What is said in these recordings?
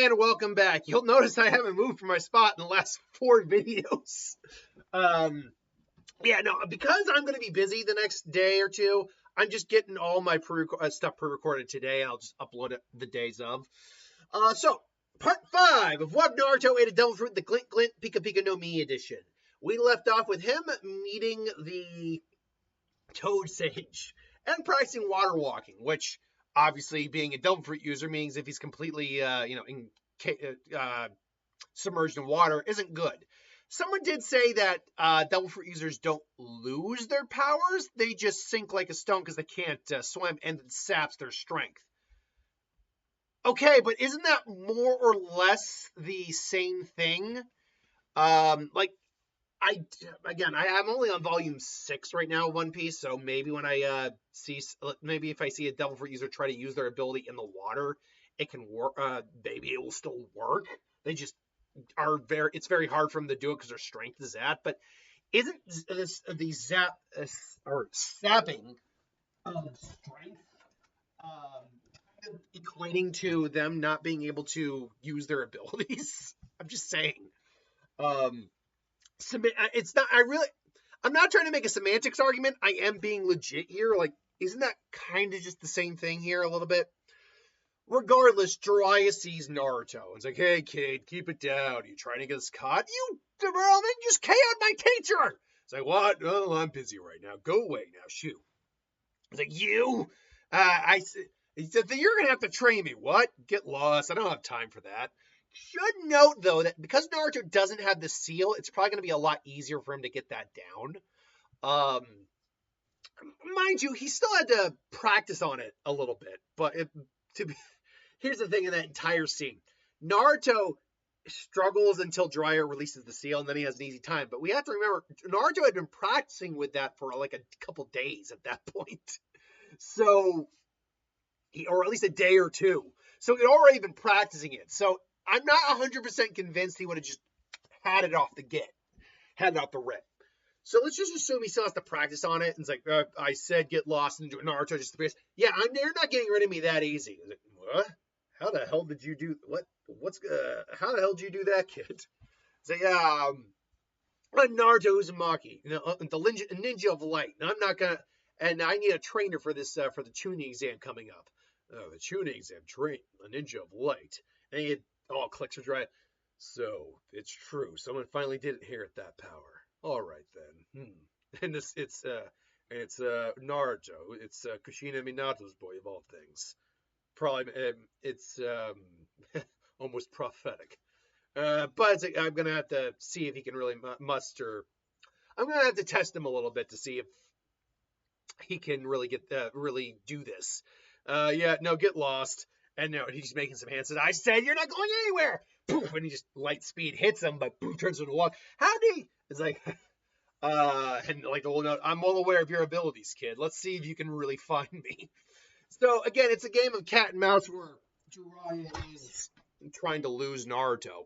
and welcome back. You'll notice I haven't moved from my spot in the last 4 videos. Because I'm going to be busy the next day or two, I'm just getting all my stuff pre-recorded today. I'll just upload it the days of. So, part 5 of What Naruto Ate a Devil Fruit, the Glint Glint Pika Pika no Mi edition. We left off with him meeting the Toad Sage and practicing water walking, which obviously being a Devil Fruit user means if he's completely, submerged in water isn't good. Someone did say that Devil Fruit users don't lose their powers, they just sink like a stone because they can't swim, and it saps their strength. Okay, but isn't that more or less the same thing? I'm only on volume 6 right now of One Piece, so maybe when I if I see a Devil Fruit user try to use their ability in the water, it can work. Maybe it will still work. They just it's very hard for them to do it because their strength is that. But isn't the sapping strength equating to them not being able to use their abilities? I'm just saying. It's not. I'm not trying to make a semantics argument. I am being legit here. Like, isn't that kind of just the same thing here a little bit? Regardless, Jiraiya sees Naruto and is like, "Hey kid, keep it down. Are you trying to get us caught? You then just KO'd my teacher." It's like, "What? Oh, I'm busy right now. Go away now. Shoot." It's like, "You?" He said, "You're gonna have to train me." What? Get lost. I don't have time for that. Should note, though, that because Naruto doesn't have the seal, it's probably going to be a lot easier for him to get that down. Mind you, he still had to practice on it a little bit. But here's the thing in that entire scene. Naruto struggles until Jiraiya releases the seal, and then he has an easy time. But we have to remember, Naruto had been practicing with that for like a couple days at that point. So, or at least a day or two. So he'd already been practicing it. So I'm not 100% convinced he would have just had it off the rip. So let's just assume he still has to practice on it. And it's like, I said get lost, and Naruto just appears. Yeah, you're not getting rid of me that easy. Like, what? How the hell did you do what? How the hell did you do that, kid? It's like, I'm Naruto Uzumaki, the ninja of light. And I'm not gonna. And I need a trainer for this for the tuning exam coming up. The tuning exam train a ninja of light. And it all clicks for Jiraiya. So it's true. Someone finally did inherit that power. All right then. And it's Naruto. It's Kushina Minato's boy of all things. Probably it's almost prophetic. But it's like, I'm gonna have to see if he can really muster. I'm gonna have to test him a little bit to see if he can really really do this. Get lost. And no, he's making some hands. I said, "You're not going anywhere." Poof, and he just light speed hits him, but boom, turns into a walk. Howdy! It's like, and like the whole note, "I'm well aware of your abilities, kid. Let's see if you can really find me." So again, it's a game of cat and mouse where Jiraiya is trying to lose Naruto.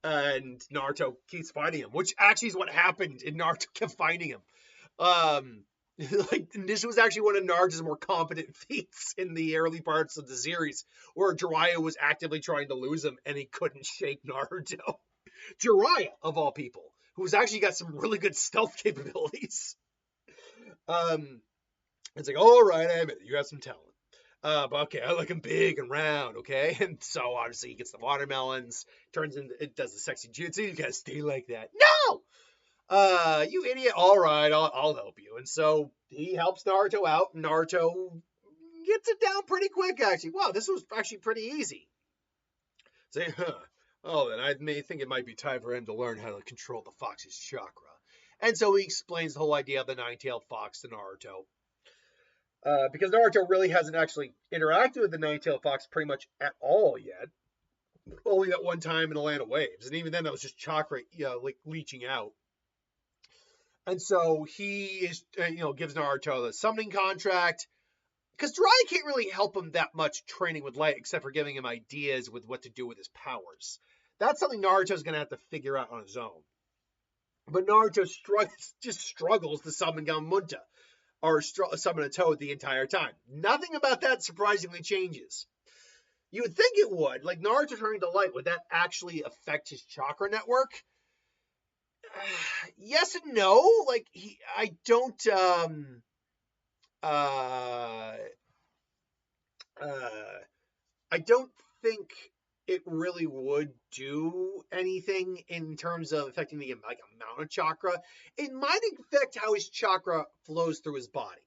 And Naruto keeps fighting him, which actually is what happened. And Naruto kept fighting him. This was actually one of Naruto's more competent feats in the early parts of the series, where Jiraiya was actively trying to lose him and he couldn't shake Naruto. Jiraiya, of all people, who's actually got some really good stealth capabilities. It's like, all right, I admit it, you have some talent. But okay, I like him big and round, okay? And so obviously he gets the watermelons, it does the sexy jutsu. You gotta stay like that. No! You idiot. All right, I'll help you. And so he helps Naruto out. And Naruto gets it down pretty quick, actually. Wow, this was actually pretty easy. Say, oh, then I may think it might be time for him to learn how to control the fox's chakra. And so he explains the whole idea of the nine-tailed fox to Naruto. Because Naruto really hasn't actually interacted with the nine-tailed fox pretty much at all yet. Only that one time in the Land of Waves. And even then, that was just chakra leaching out. And so he gives Naruto the summoning contract. Because Jiraiya can't really help him that much training with light, except for giving him ideas with what to do with his powers. That's something Naruto's going to have to figure out on his own. But Naruto struggles to summon Gamunta, or summon a toad the entire time. Nothing about that surprisingly changes. You would think it would. Like, Naruto turning to light, would that actually affect his chakra network? Yes and no. Like, I don't, uh, I don't think it really would do anything in terms of affecting the like amount of chakra. It might affect how his chakra flows through his body.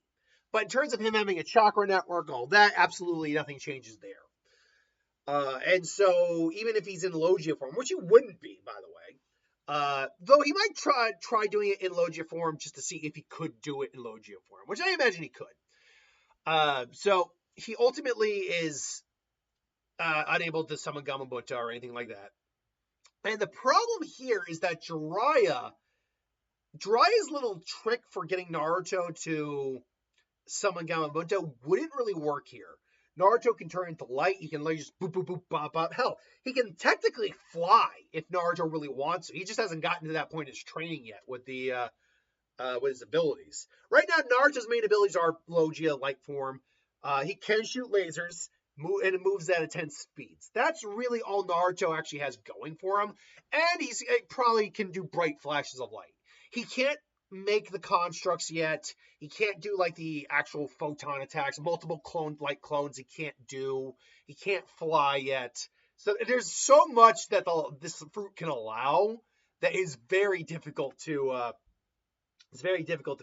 But in terms of him having a chakra network, all that, absolutely nothing changes there. And so even if he's in Logia form, which he wouldn't be, by the way, though he might try doing it in Logia form just to see if he could do it in Logia form, which I imagine he could. So he ultimately is unable to summon Gamabunta or anything like that. And the problem here is that Jiraiya's little trick for getting Naruto to summon Gamabunta wouldn't really work here. Naruto can turn into light. He can like just boop, boop, boop, bop, bop. Hell, he can technically fly if Naruto really wants to. He just hasn't gotten to that point in his training yet with his abilities. Right now, Naruto's main abilities are Logia, light form. He can shoot lasers, and it moves at 10 speeds. That's really all Naruto actually has going for him. And he probably can do bright flashes of light. He can't make the constructs yet. He can't do like the actual photon attacks, multiple clones he can't do. He can't fly yet. So there's so much that this fruit can allow that is very difficult to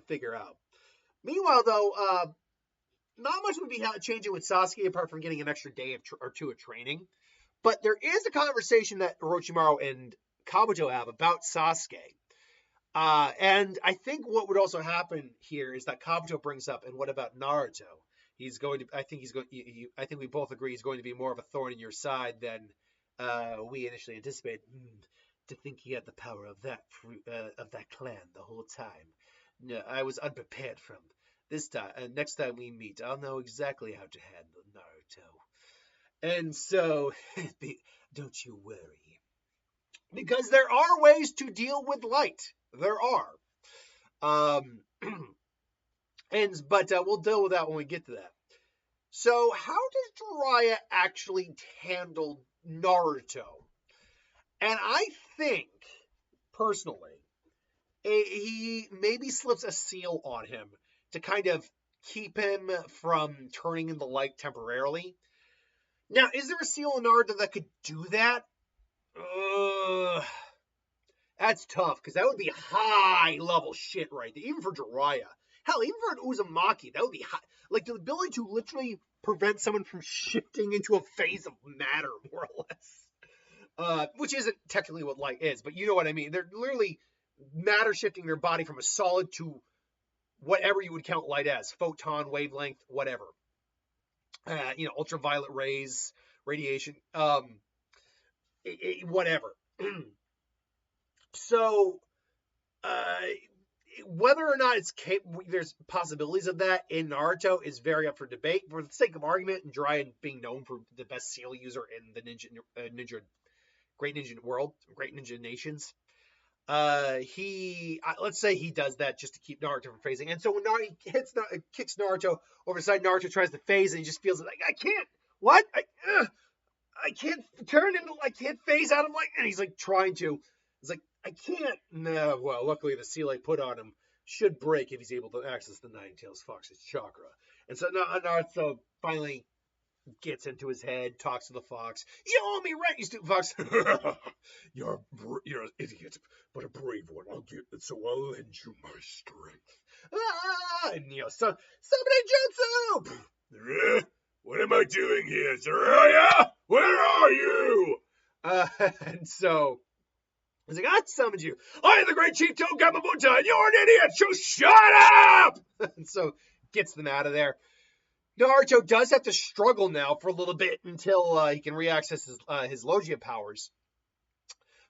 figure out. Meanwhile, though, not much would be changing with Sasuke apart from getting an extra day or two of training. But there is a conversation that Orochimaru and Kabuto have about Sasuke. And I think what would also happen here is that Kabuto brings up, and what about Naruto? I think we both agree he's going to be more of a thorn in your side than we initially anticipated. To think he had the power of that clan the whole time. No, I was unprepared from this time. Next time we meet, I'll know exactly how to handle Naruto. And so, don't you worry. Because there are ways to deal with light. There are. But we'll deal with that when we get to that. So how does Jiraiya actually handle Naruto? And I think, personally, he maybe slips a seal on him to kind of keep him from turning into light temporarily. Now, is there a seal in Naruto that could do that? That's tough, because that would be high-level shit right there, even for Jiraiya. Hell, even for an Uzumaki, that would be high. Like, the ability to literally prevent someone from shifting into a phase of matter, more or less. Which isn't technically what light is, but you know what I mean. They're literally matter shifting their body from a solid to whatever you would count light as. Photon, wavelength, whatever. Ultraviolet rays, radiation, whatever. So, whether or not there's possibilities of that in Naruto is very up for debate. For the sake of argument, and Jiraiya being known for the best seal user in the Great Ninja world, Great Ninja nations, let's say he does that just to keep Naruto from phasing. And so when Naruto kicks Naruto over the side, Naruto tries to phase, and he just feels like, I can't. What? I can't I can't phase out of light. And he's like trying to. He's like, I can't. No, well, luckily the seal I put on him should break if he's able to access the Nine-Tails Fox's chakra. And so Naruto finally gets into his head, talks to the fox. You owe me rent, you stupid fox. You're an idiot, but a brave one. I'll lend you my strength. And somebody jutsu. What am I doing here, Jiraiya? Where are you? And so he's like, I summoned you. I am the great chief Toad Gamabunta, and you're an idiot, so shut up! And so gets them out of there. Naruto does have to struggle now for a little bit until he can reaccess his Logia powers.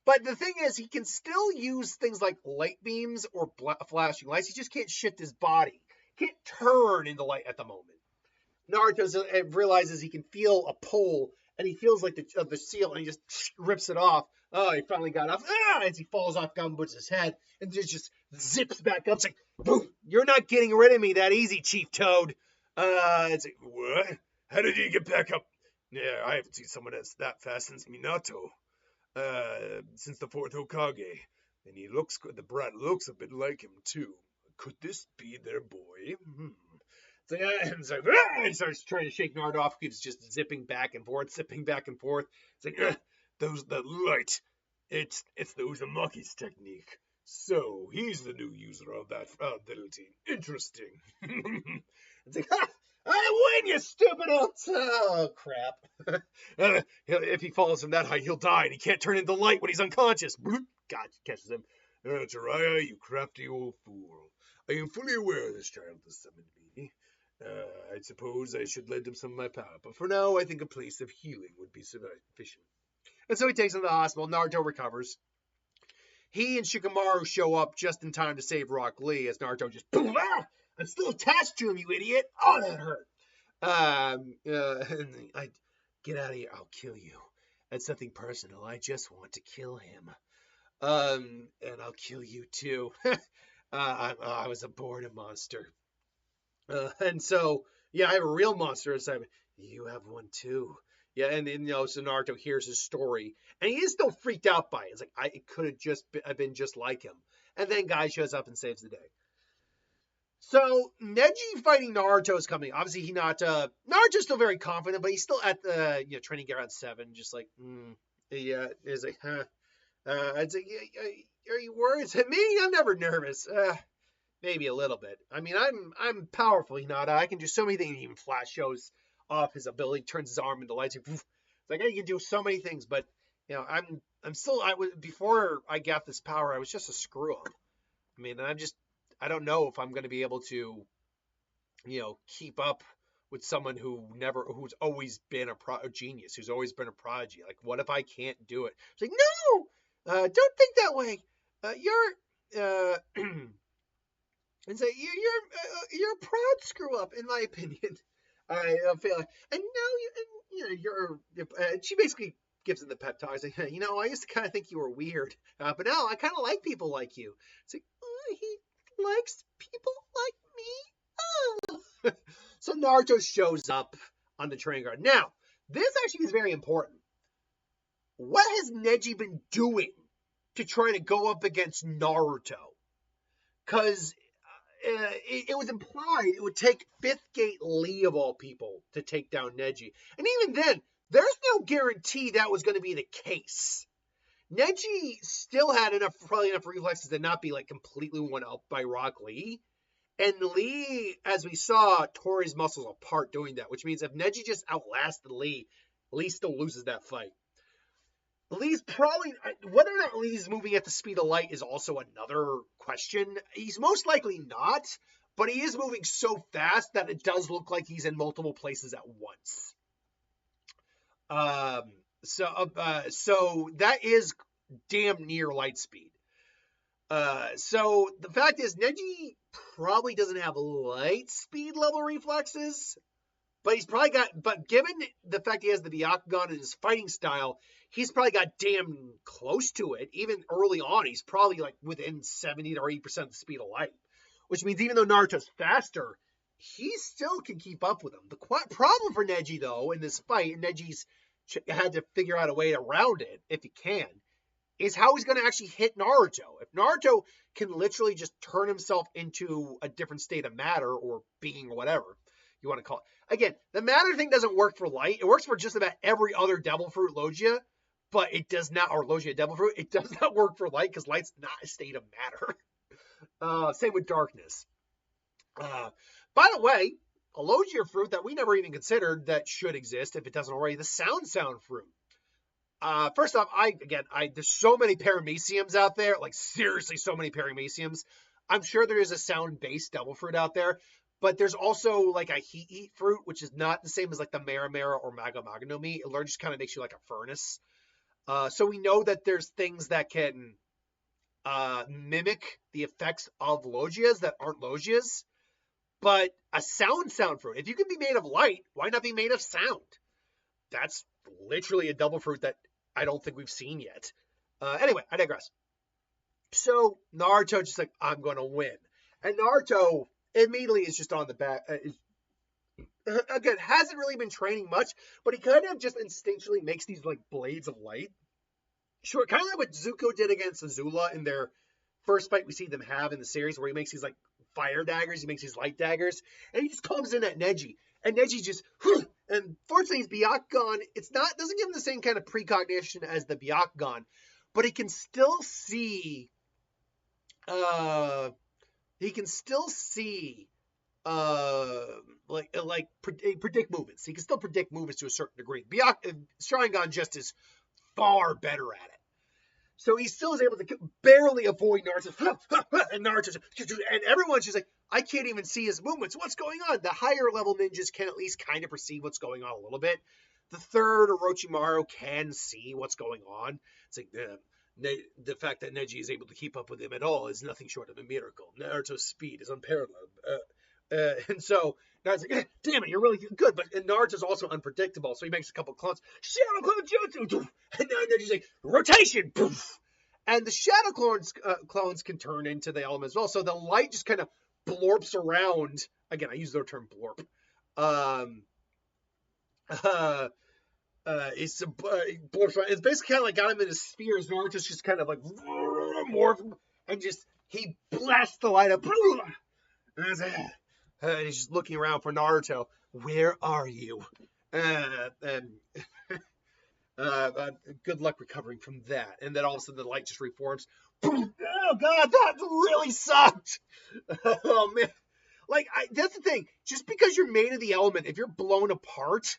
But the thing is, he can still use things like light beams or flashing lights. He just can't shift his body. He can't turn into light at the moment. Naruto realizes he can feel a pull, and he feels like the seal, and he just rips it off. Oh, he finally got off. As he falls off Gamabunta's head, and just zips back up. It's like, boom, you're not getting rid of me that easy, Chief Toad. It's like, what? How did you get back up? Yeah, I haven't seen someone that's that fast since Minato. Since the fourth Hokage. And the brat looks a bit like him, too. Could this be their boy? It's like, he starts trying to shake Naruto off. Keeps just zipping back and forth, zipping back and forth. It's like, the light. It's the Uzumaki's technique. So he's the new user of that ability. Interesting. It's like, ha! I win, you stupid old. Oh crap! If he falls from that height, he'll die, and he can't turn into light when he's unconscious. God catches him. Jiraiya, you crafty old fool. I am fully aware this child has summoned me. I suppose I should lend him some of my power, but for now, I think a place of healing would be sufficient. And so he takes him to the hospital. Naruto recovers. He and Shikamaru show up just in time to save Rock Lee as Naruto just, I'm still attached to him, you idiot. Oh, that hurt. And I get out of here. I'll kill you. That's nothing personal. I just want to kill him. And I'll kill you too. I was a boredom monster. And so, yeah, I have a real monster assignment. You have one too. Yeah, and so Naruto hears his story, and he is still freaked out by it. It's like, it could have just been just like him. And then Guy shows up and saves the day. So Neji fighting Naruto is coming. Obviously, Naruto's still very confident, but he's still at the training ground 7, just like, yeah. He's like, huh. I'd say, are you worried? It's me? I'm never nervous. Maybe a little bit. I mean, I'm powerful, Hinata. I can do so many things. Even Flash shows off his ability, turns his arm into lights. It's like, I can do so many things, but I'm still. Before I got this power, I was just a screw up. I mean, I don't know if I'm going to be able to, keep up with someone who's always been a genius, who's always been a prodigy. Like, what if I can't do it? It's like, no, don't think that way. You're, and say you're a proud screw up, in my opinion. I feel like, and now you're. She basically gives him the pep talk. Like, I used to kind of think you were weird, but now I kind of like people like you. It's like, he likes people like me. Oh. So Naruto shows up on the training ground. Now, this actually is very important. What has Neji been doing to try to go up against Naruto? Because it was implied it would take 5th Gate Lee of all people to take down Neji. And even then, there's no guarantee that was going to be the case. Neji still had probably enough reflexes to not be like completely won up by Rock Lee. And Lee, as we saw, tore his muscles apart doing that, which means if Neji just outlasted Lee still loses that fight. Lee's probably, whether or not Lee's moving at the speed of light is also another question. He's most likely not, but he is moving so fast that it does look like he's in multiple places at once. So that is damn near light speed. So the fact is, Neji probably doesn't have light speed level reflexes, but given the fact he has the Byakugan in his fighting style, he's probably got damn close to it. Even early on, he's probably like within 70 to 80% of the speed of light, which means even though Naruto's faster, he still can keep up with him. The problem for Neji, though, in this fight, and Neji's had to figure out a way around it, if he can, is how he's going to actually hit Naruto. If Naruto can literally just turn himself into a different state of matter or being or whatever you want to call it. Again, the matter thing doesn't work for light. It works for just about every other devil fruit Logia, but it does not, or Logia devil fruit, it does not work for light because light's not a state of matter. Same with darkness. By the way, a Logia fruit that we never even considered that should exist if it doesn't already, the sound fruit. First off, there's so many parameciums out there, like seriously so many parameciums. I'm sure there is a sound-based devil fruit out there, but there's also like a heat fruit, which is not the same as like the Mera or Maga no Mi. It just kind of makes you like a furnace. So we know that there's things that can mimic the effects of Logias that aren't Logias. But a sound fruit, if you can be made of light, why not be made of sound? That's literally a devil fruit that I don't think we've seen yet. Anyway, I digress. So Naruto just like, I'm going to win. And Naruto immediately is just on the back, again, hasn't really been training much, but he kind of just instinctually makes these like blades of light. Sure, kind of like what Zuko did against Azula in their first fight we see them have in the series, where he makes these like fire daggers, he makes these light daggers, and he just comes in at Neji, and Neji just, and fortunately his Byakugan, it's not, doesn't give him the same kind of precognition as the Byakugan, but he can still see, predict movements. He can still predict movements to a certain degree. Sharingan just is far better at it. So he still is able to barely avoid Naruto. And Naruto, and everyone's just like, I can't even see his movements. What's going on? The higher level ninjas can at least kind of perceive what's going on a little bit. The third Orochimaru can see what's going on. It's like the fact that Neji is able to keep up with him at all is nothing short of a miracle. Naruto's speed is unparalleled. And so Naruto's like, damn it, you're really good. But Naruto's also unpredictable, so he makes a couple clones. Shadow Clone Jutsu! And now Neji's like, rotation! Poof! And the Shadow clones can turn into the element as well. So the light just kind of blorps around. Again, I use the term blorp. It's basically kind of like got him in his spheres. Naruto's just kind of like morph, and just he blasts the light up. And he's just looking around for Naruto. Where are you? And good luck recovering from that. And then all of a sudden the light just reforms. Oh God, that really sucked. Oh man, like that's the thing. Just because you're made of the element, if you're blown apart,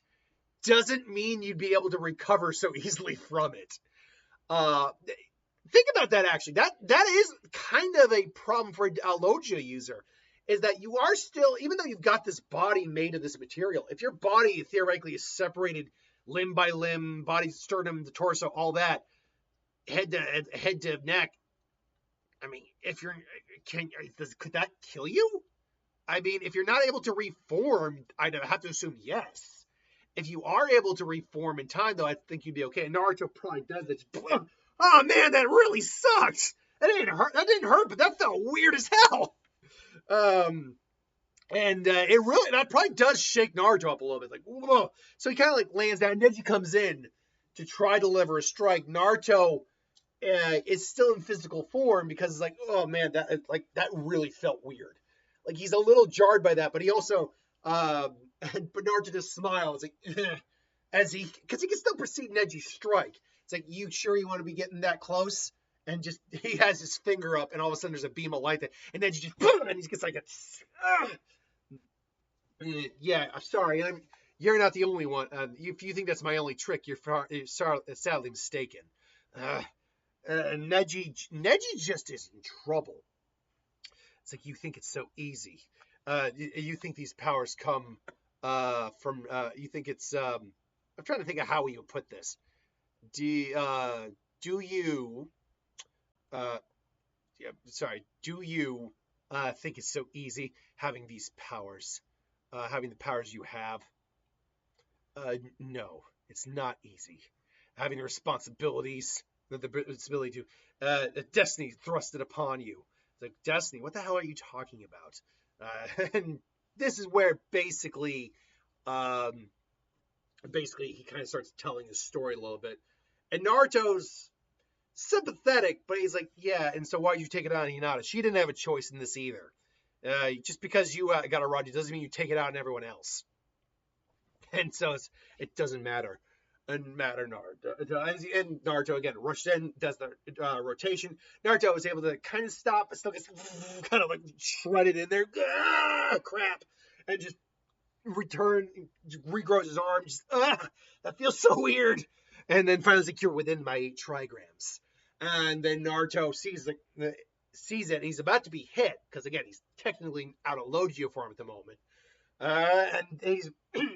doesn't mean you'd be able to recover so easily from it. Think about that actually. That is kind of a problem for a Logia user, is that you are still, even though you've got this body made of this material, if your body theoretically is separated limb by limb, body, sternum, the torso, all that, head to neck, I mean, could that kill you? I mean, if you're not able to reform, I'd have to assume yes. If you are able to reform in time, though, I think you'd be okay. And Naruto probably does this. Oh man, that really sucks. That didn't hurt, but that felt weird as hell. It really, that probably does shake Naruto up a little bit. Like, whoa. So he kind of like lands down. Neji comes in to try to deliver a strike. Naruto is still in physical form because it's like, oh man, that really felt weird. Like he's a little jarred by that, but he also, but Naruto just smiles like, because he can still perceive Neji's strike. It's like, you sure you want to be getting that close? And just, he has his finger up, and all of a sudden there's a beam of light there, and Neji just, boom, and he gets like yeah, I'm sorry, you're not the only one. If you think that's my only trick, you're sadly mistaken. Neji just is in trouble. It's like, you think it's so easy. You think these powers come from, you think it's, I'm trying to think of how we would put this. Do you think it's so easy having these powers, having the powers you have? No, it's not easy. Having the responsibilities, the ability to, destiny thrusted upon you. It's like, destiny, what the hell are you talking about? And this is where basically he kind of starts telling his story a little bit. And Naruto's sympathetic, but he's like, yeah, and so why'd you take it on Hinata? She didn't have a choice in this either. Just because you got a Raji doesn't mean you take it out on everyone else. And so it doesn't matter. Naruto. And Naruto, again, rushed in, does the rotation. Naruto was able to kind of stop, but still gets kind of like shredded in there. Crap. And just regrows his arm. Just, that feels so weird. And then finally, like, you're within my 8 trigrams. And then Naruto sees it. He's about to be hit because, again, he's technically out of Logia form at the moment. And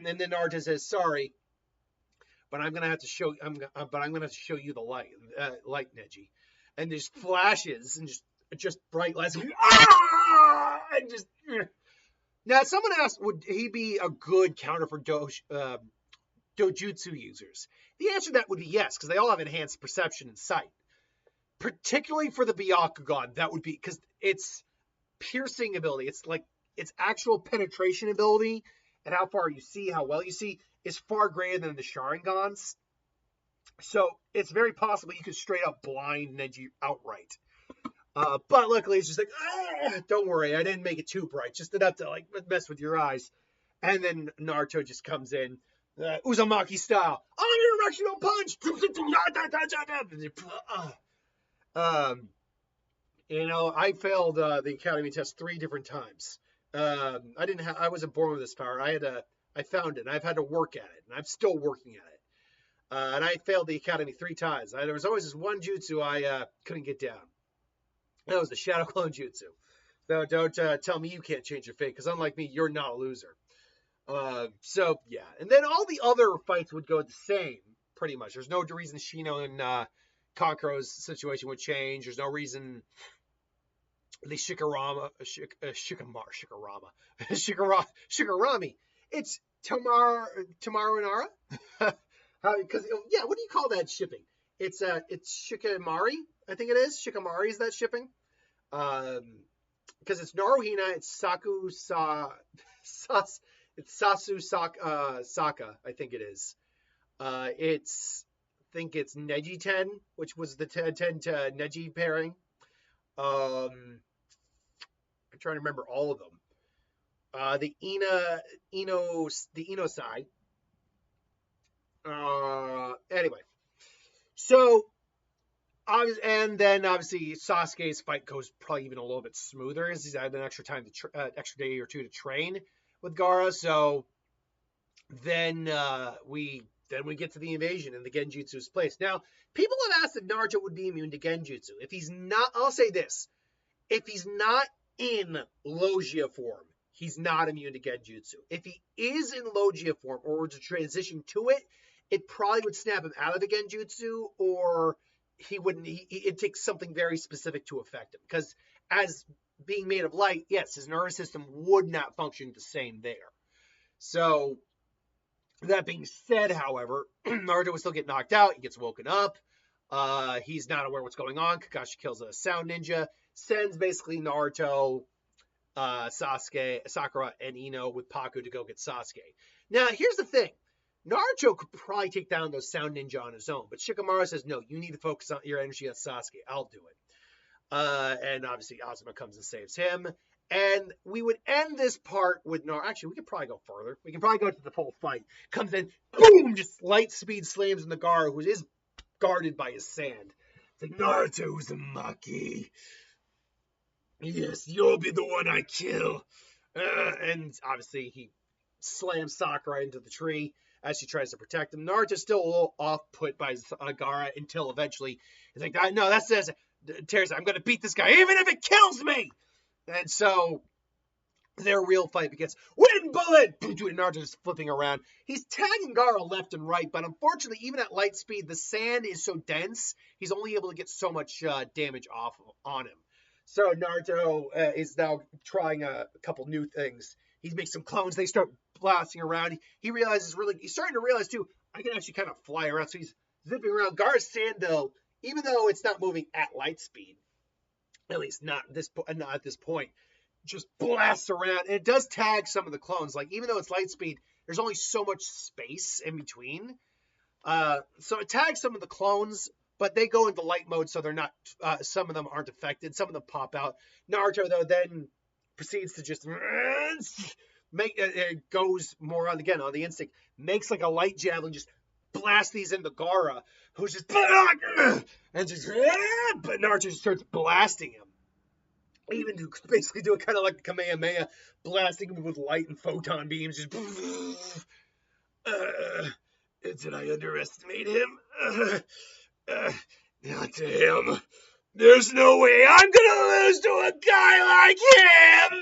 then Naruto says, "Sorry, but I'm gonna have to show you the light, Neji." And there's flashes and just bright lights. And just now, someone asked, would he be a good counter for dojutsu users? The answer to that would be yes, because they all have enhanced perception and sight. Particularly for the Byakugan, that would be because it's piercing ability. It's like its actual penetration ability and how far you see, how well you see, is far greater than the Sharingans. So it's very possible you could straight up blind Neji outright. But luckily it's just like, don't worry, I didn't make it too bright, just enough to like mess with your eyes. And then Naruto just comes in, Uzumaki style, unidirectional punch. I failed the academy test 3 different times. I wasn't born with this power. I found it, and I've had to work at it, and I'm still working at it. And I failed the academy 3 times. There was always this one jutsu I couldn't get down. That was the Shadow Clone Jutsu. So don't tell me you can't change your fate, because unlike me, you're not a loser. So, yeah. And then all the other fights would go the same, pretty much. There's no reason Shino and Kakuro's situation would change. There's no reason the Shikarami. It's Tomaru Nara? Because, yeah, what do you call that shipping? It's Shikimari, I think it is. Shikimari is that shipping. Because it's Naruhina, it's Sasu Saka, I think it is. I think it's Neji 10, which was the 10 to Neji pairing. I'm trying to remember all of them. The Ino side. Anyway, so and then obviously Sasuke's fight goes probably even a little bit smoother as he's had an extra extra day or two to train with Gaara. So then we get to the invasion and the Genjutsu's place. Now, people have asked if Naruto would be immune to Genjutsu. If he's not, I'll say this: if he's not in Logia form, he's not immune to Genjutsu. If he is in Logia form or were to transition to it, it probably would snap him out of the Genjutsu, or he wouldn't. It takes something very specific to affect him. Because as being made of light, yes, his nervous system would not function the same there. So, that being said, however, Naruto would still get knocked out. He gets woken up. He's not aware what's going on. Kakashi kills a sound ninja. Sends basically Naruto, Sasuke, Sakura, and Ino with Paku to go get Sasuke. Now, here's the thing. Naruto could probably take down those sound ninja on his own, but Shikamaru says, no, you need to focus on your energy on Sasuke. I'll do it. And obviously, Asuma comes and saves him. And we would end this part with Naruto. Actually, we could probably go further. We can probably go to the full fight. Comes in, boom, just light speed slams in the Gaara, who is guarded by his sand. It's like, Naruto Uzumaki. Yes, you'll be the one I kill. And obviously, he slams Sakura into the tree as she tries to protect him. Naruto's still a little off-put by Gaara until eventually he's like, no, that's this. Teresa, I'm going to beat this guy, even if it kills me. And so their real fight begins. Wind bullet! Naruto's flipping around. He's tagging Gaara left and right, but unfortunately, even at light speed, the sand is so dense, he's only able to get so much damage off on him. So Naruto is now trying a couple new things. He makes some clones. They start blasting around. He realizes he's starting to realize too, I can actually kind of fly around. So he's zipping around. Gaara's sand, though, even though it's not moving at light speed, at least not at this point, just blasts around. And it does tag some of the clones. Like, even though it's light speed, there's only so much space in between. So it tags some of the clones, but they go into light mode, so they're not, some of them aren't affected. Some of them pop out. Naruto, though, then proceeds to just it goes more on the instinct, makes like a light javelin, just blast these into Gaara, who's just and just but Naruto just starts blasting him, even basically doing kind of like Kamehameha, blasting him with light and photon beams. Just did I underestimate him? Not to him. There's no way I'm gonna lose to a guy like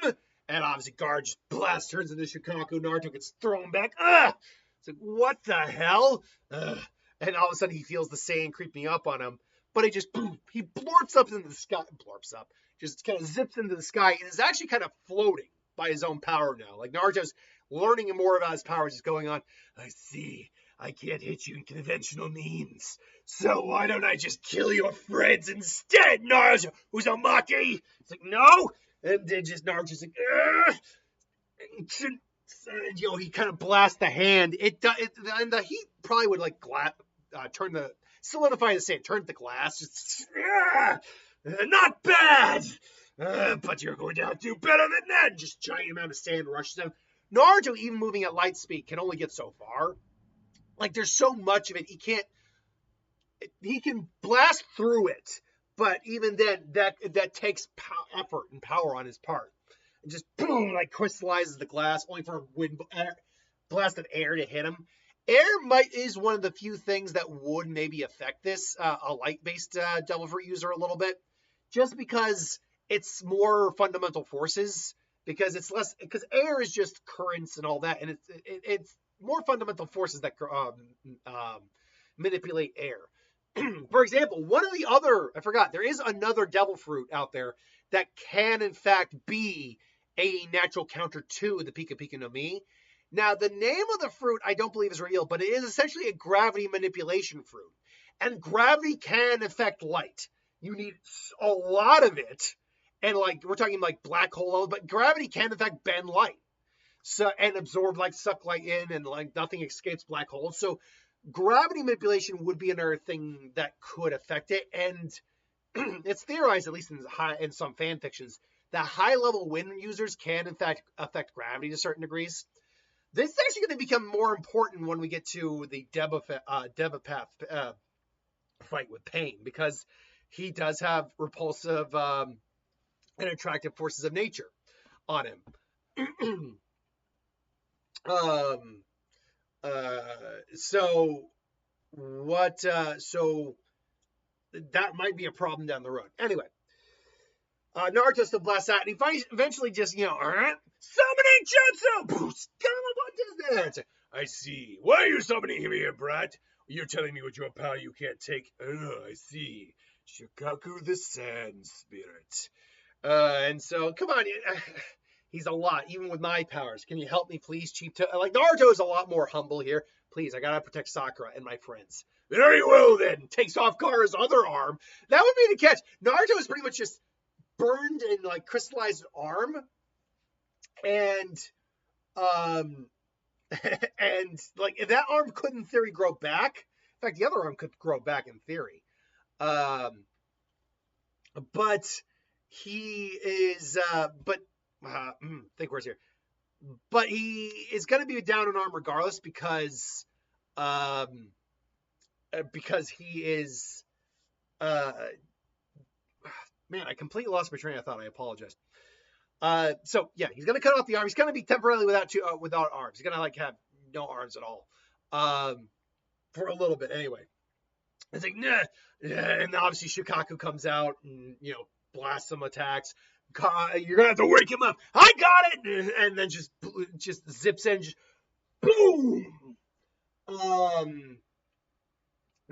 him! And obviously, Gaara just blasts, turns into Shikaku. Naruto gets thrown back. It's like, what the hell? And all of a sudden, he feels the sand creeping up on him. But he just, boom, he blorps up into the sky. Blorps up. Just kind of zips into the sky. And is actually kind of floating by his own power now. Like, Naruto's learning more about his powers is going on. I see. I can't hit you in conventional means. So why don't I just kill your friends instead, Naruto Uzumaki? It's like, no. And then just Naruto's like, he kind of blasts the hand. And the heat probably would like solidify the sand, turn the glass. Just, not bad, but you're going to have to do better than that. Just giant amount of sand rushes him. Naruto, even moving at light speed, can only get so far. Like there's so much of it, he can blast through it, but even then, that takes effort and power on his part. It just boom, like crystallizes the glass, only for a blast of air to hit him. Air is one of the few things that would maybe affect this a light-based Devil Fruit user a little bit, just because it's more fundamental forces. Because it's less, because air is just currents and all that, and it's more fundamental forces that manipulate air. For example, there is another Devil Fruit out there that can in fact be a natural counter to the Pika Pika no Mi. Now, the name of the fruit I don't believe is real, but it is essentially a gravity manipulation fruit. And gravity can affect light. You need a lot of it. And like, we're talking like black hole, but gravity can in fact bend light. So, and absorb, like suck light in, and like nothing escapes black holes. So gravity manipulation would be another thing that could affect it. And it's theorized, at least in some fan fictions, that high-level wind users can in fact affect gravity to certain degrees. This is actually going to become more important when we get to the Devapath fight with Pain, because he does have repulsive and attractive forces of nature on him. So that might be a problem down the road. Anyway, Naruto still blasts out, and he eventually just, summoning jutsu! What does that? I see. Why are you summoning me, brat? You're telling me with your power you can't take. I see. Shikaku the Sand Spirit. And so, come on. He's a lot, even with my powers. Can you help me, please, Chief? Like, Naruto is a lot more humble here. Please, I gotta protect Sakura and my friends. Very well, then. Takes off Gaara's other arm. That would be the catch. Naruto is pretty much just burned and, like, crystallized arm. And, like, that arm could, in theory, grow back. In fact, the other arm could grow back, in theory. But he is, think words here. But he is going to be down in arm regardless because he is, man, I completely lost my train of thought. I apologize. So yeah, he's going to cut off the arm. He's going to be temporarily without arms. He's going to like have no arms at all, for a little bit anyway. It's like, nah. And obviously Shikaku comes out and, blasts some attacks. You're going to have to wake him up. I got it! And then just zips in, just boom!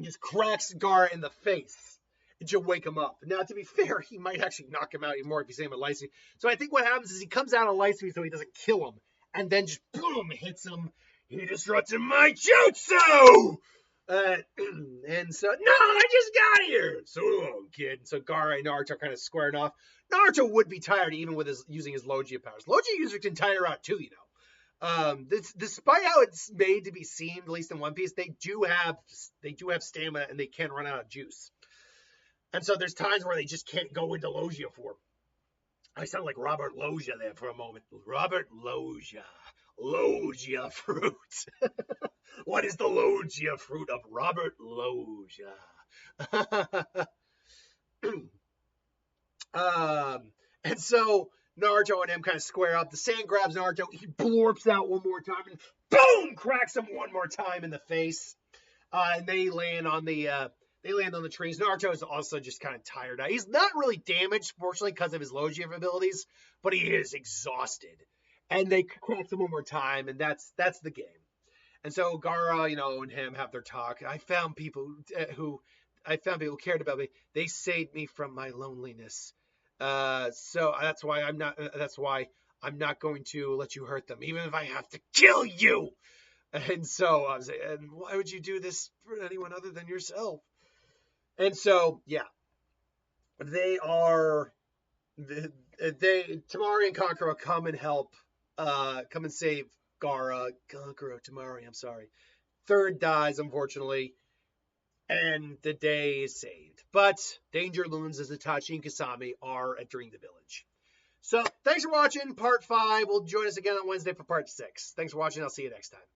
Just cracks Gaara in the face. And just wake him up. Now, to be fair, he might actually knock him out even more if he's aiming at light speed. So I think what happens is he comes out of light speed so he doesn't kill him. And then just boom, hits him. He disrupted my jutsu! And so, no, I just got here. So long, kid. So Gaara and Naruto are kind of squaring off. Naruto would be tired even with using his Logia powers. Logia users can tire out too, despite how it's made to be seen, at least in One Piece, they do have stamina and they can run out of juice. And so there's times where they just can't go into Logia form. I sound like Robert Loggia there for a moment. Robert Loggia. Logia fruit. What is the Logia fruit of Robert Loggia? And so Naruto and him kind of square up. The sand grabs Naruto. He blorps out one more time and boom, cracks him one more time in the face. And they land on the trees. Naruto is also just kind of tired out. He's not really damaged, fortunately, because of his Logia abilities, but he is exhausted. And they crack him one more time, and that's the game. And so Gaara, and him have their talk. I found people who cared about me. They saved me from my loneliness. So that's why I'm not going to let you hurt them, even if I have to kill you. And so I was like, and why would you do this for anyone other than yourself? And so, yeah, Tamari and Kankuro come and help, come and save Gaara, Tamari, I'm sorry. Third dies, unfortunately, and the day is saved. But danger looms as Itachi and Kasami are entering the village. So thanks for watching part 5. We'll join us again on Wednesday for part 6. Thanks for watching. I'll see you next time.